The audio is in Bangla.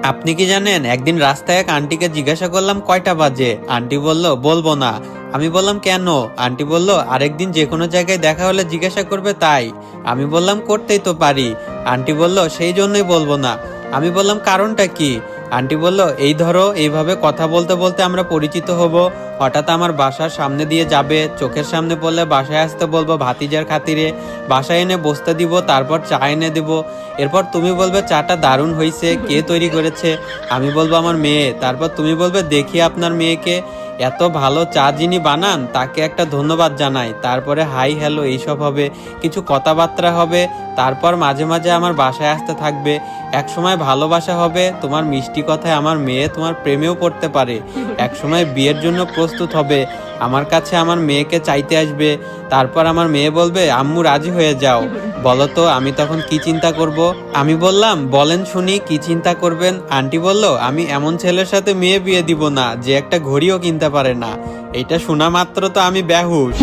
আপনি কি জানেন, একদিন রাস্তায় এক আন্টিকে জিজ্ঞাসা করলাম কয়টা বাজে, আন্টি বলল বলবো না। আমি বললাম কেন? আন্টি বলল আরেকদিন যে কোনো জায়গায় দেখা হলে জিজ্ঞাসা করবে তাই। আমি বললাম করতেই তো পারি। আন্টি বলল সেই জন্যই বলবো না। আমি বললাম কারণটা কি? আন্টি বলল এই ধরো এইভাবে কথা বলতে বলতে আমরা পরিচিত হব, হঠাৎ আমার বাসার সামনে দিয়ে যাবে, চোখের সামনে পড়লে বাসায় আসতে বলবো ভাতিজার খাতিরে, বাসায় এনে বসতে দিব, তারপর চা এনে দেব। এরপর তুমি বলবে চাটা দারুণ হয়েছে, কে তৈরি করেছে? আমি বলবো আমার মেয়ে। তারপর তুমি বলবে দেখি আপনার মেয়েকে, এত ভালো চা যিনি বানান তাকে একটা ধন্যবাদ জানাই। তারপরে হাই হ্যালো এইসব হবে, কিছু কথাবার্তা হবে। তারপর মাঝে মাঝে আমার বাসায় আসতে থাকবে। এক সময় ভালোবাসা হবে, তোমার মিষ্টি কথায় আমার মেয়ে তোমার প্রেমেও পড়তে পারে। এক সময় বিয়ের জন্য প্রস্তুত হবে, আমার কাছে আমার মেয়েকে চাইতে আসবে। তারপর আমার মেয়ে বলবে আম্মু রাজি হয়ে যাও। বলো তো আমি তখন কি চিন্তা করব? আমি বললাম বলেন শুনি কি চিন্তা করবেন? আন্টি বলল আমি এমন ছেলের সাথে মেয়ে বিয়ে দিব না যে একটা ঘড়িও কিনতে পারে না। এটা শোনা মাত্র তো আমি বেহুশ।